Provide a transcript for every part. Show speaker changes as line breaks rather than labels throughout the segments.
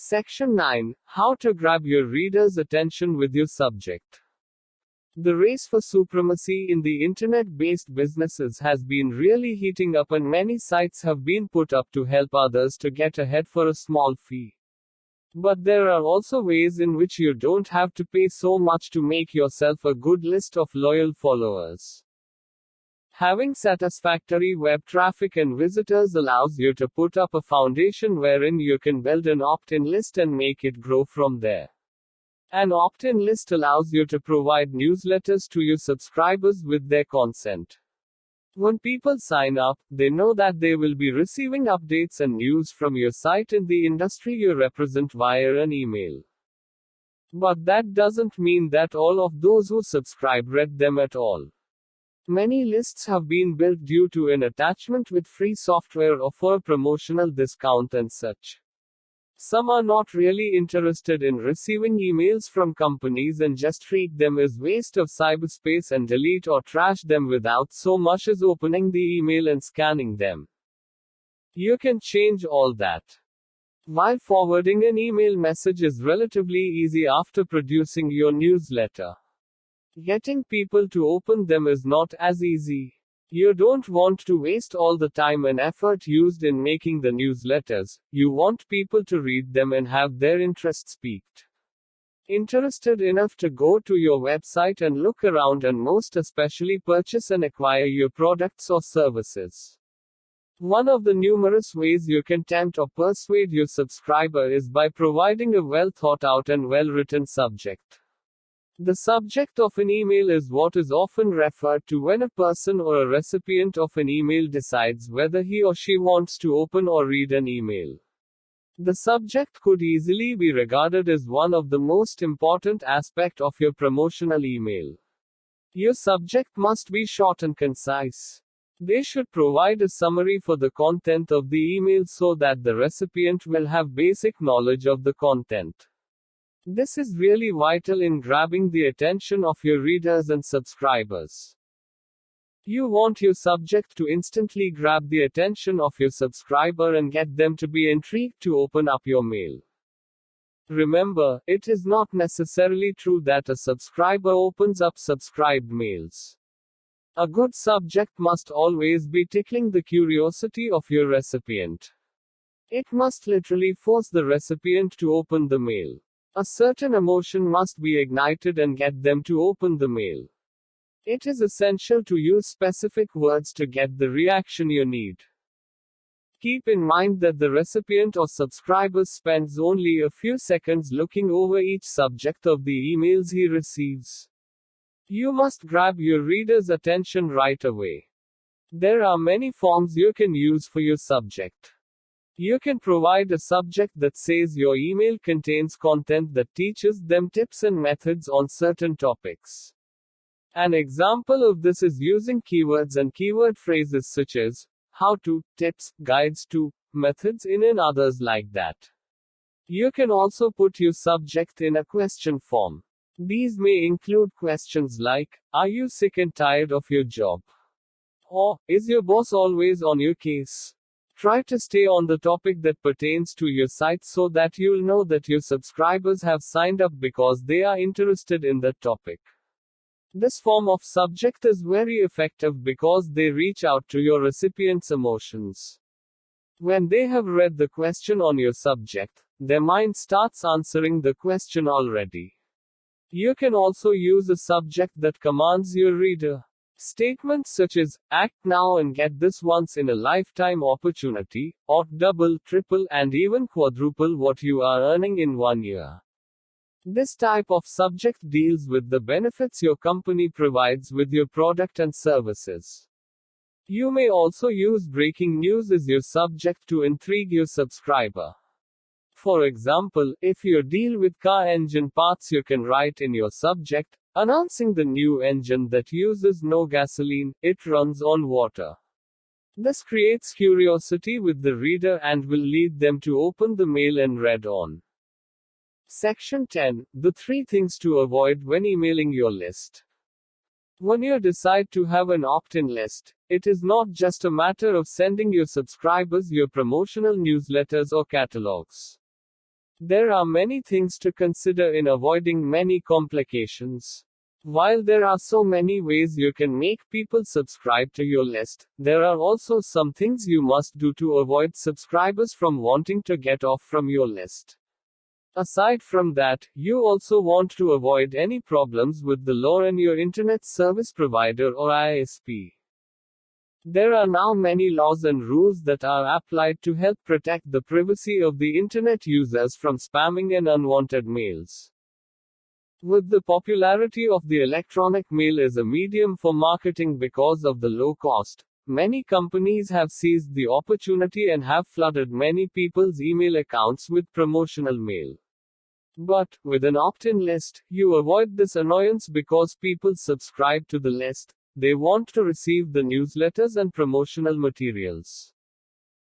Section 9. How to grab your reader's attention with your subject. The race for supremacy in the internet-based businesses has been really heating up, and many sites have been put up to help others to get ahead for a small fee. But there are also ways in which you don't have to pay so much to make yourself a good list of loyal followers. Having satisfactory web traffic and visitors allows you to put up a foundation wherein you can build an opt-in list and make it grow from there. An opt-in list allows you to provide newsletters to your subscribers with their consent. When people sign up, they know that they will be receiving updates and news from your site in the industry you represent via an email. But that doesn't mean that all of those who subscribe read them at all. Many lists have been built due to an attachment with free software or for a promotional discount and such. Some are not really interested in receiving emails from companies and just treat them as waste of cyberspace and delete or trash them without so much as opening the email and scanning them. You can change all that. While forwarding an email message is relatively easy after producing your newsletter, getting people to open them is not as easy. You don't want to waste all the time and effort used in making the newsletters. You want people to read them and have their interests piqued. Interested enough to go to your website and look around, and most especially purchase and acquire your products or services. One of the numerous ways you can tempt or persuade your subscriber is by providing a well thought out and well written subject. The subject of an email is what is often referred to when a person or a recipient of an email decides whether he or she wants to open or read an email. The subject could easily be regarded as one of the most important aspects of your promotional email. Your subject must be short and concise. They should provide a summary for the content of the email so that the recipient will have basic knowledge of the content. This is really vital in grabbing the attention of your readers and subscribers. You want your subject to instantly grab the attention of your subscriber and get them to be intrigued to open up your mail. Remember, it is not necessarily true that a subscriber opens up subscribed mails. A good subject must always be tickling the curiosity of your recipient. It must literally force the recipient to open the mail. A certain emotion must be ignited and get them to open the mail. It is essential to use specific words to get the reaction you need. Keep in mind that the recipient or subscriber spends only a few seconds looking over each subject of the emails he receives. You must grab your reader's attention right away. There are many forms you can use for your subject. You can provide a subject that says your email contains content that teaches them tips and methods on certain topics. An example of this is using keywords and keyword phrases such as how to, tips, guides to, methods in, and others like that. You can also put your subject in a question form. These may include questions like, are you sick and tired of your job? Or, is your boss always on your case? Try to stay on the topic that pertains to your site so that you'll know that your subscribers have signed up because they are interested in that topic. This form of subject is very effective because they reach out to your recipient's emotions. When they have read the question on your subject, their mind starts answering the question already. You can also use a subject that commands your reader. Statements such as, act now and get this once in a lifetime opportunity, or double, triple, and even quadruple what you are earning in 1 year. This type of subject deals with the benefits your company provides with your product and services. You may also use breaking news as your subject to intrigue your subscriber. For example, if you deal with car engine parts, you can write in your subject, announcing the new engine that uses no gasoline, it runs on water. This creates curiosity with the reader and will lead them to open the mail and read on. Section 10. The 3 things to avoid when emailing your list. When you decide to have an opt-in list, it is not just a matter of sending your subscribers your promotional newsletters or catalogs. There are many things to consider in avoiding many complications. While there are so many ways you can make people subscribe to your list, there are also some things you must do to avoid subscribers from wanting to get off from your list. Aside from that, you also want to avoid any problems with the law and your internet service provider or ISP. There are now many laws and rules that are applied to help protect the privacy of the internet users from spamming and unwanted mails. With the popularity of the electronic mail as a medium for marketing because of the low cost, many companies have seized the opportunity and have flooded many people's email accounts with promotional mail. But, with an opt-in list, you avoid this annoyance because people subscribe to the list. They want to receive the newsletters and promotional materials.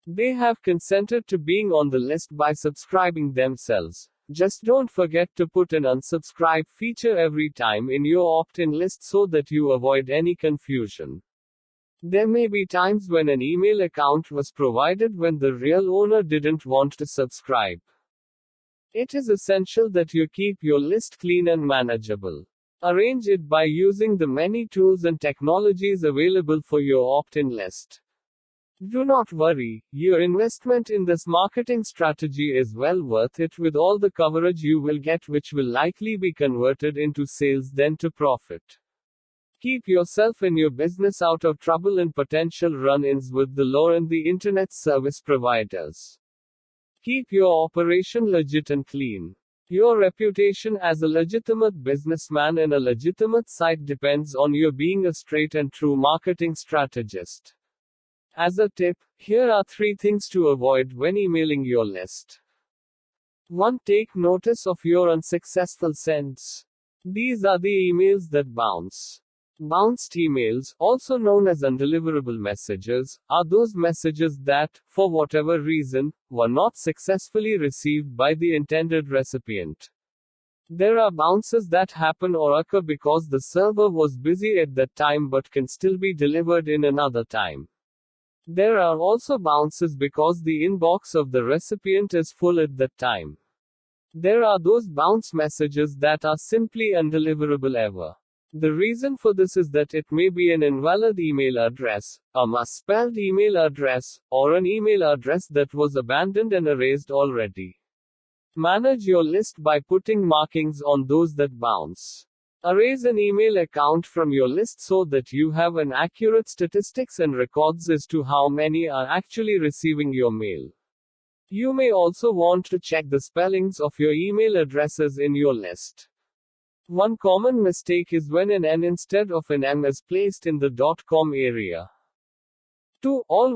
They have consented to being on the list by subscribing themselves. Just don't forget to put an unsubscribe feature every time in your opt-in list so that you avoid any confusion. There may be times when an email account was provided when the real owner didn't want to subscribe. It is essential that you keep your list clean and manageable. Arrange it by using the many tools and technologies available for your opt-in list. Do not worry, your investment in this marketing strategy is well worth it with all the coverage you will get, which will likely be converted into sales then to profit. Keep yourself and your business out of trouble and potential run-ins with the law and the internet service providers. Keep your operation legit and clean. Your reputation as a legitimate businessman and a legitimate site depends on your being a straight and true marketing strategist. As a tip, here are 3 things to avoid when emailing your list. 1. Take notice of your unsuccessful sends. These are the emails that bounce. Bounced emails, also known as undeliverable messages, are those messages that, for whatever reason, were not successfully received by the intended recipient. There are bounces that happen or occur because the server was busy at that time but can still be delivered in another time. There are also bounces because the inbox of the recipient is full at that time. There are those bounce messages that are simply undeliverable ever. The reason for this is that it may be an invalid email address, a misspelled email address, or an email address that was abandoned and erased already. Manage your list by putting markings on those that bounce. Erase an email account from your list so that you have an accurate statistics and records as to how many are actually receiving your mail. You may also want to check the spellings of your email addresses in your list. One common mistake is when an N instead of an M is placed in the .com area. 2. Always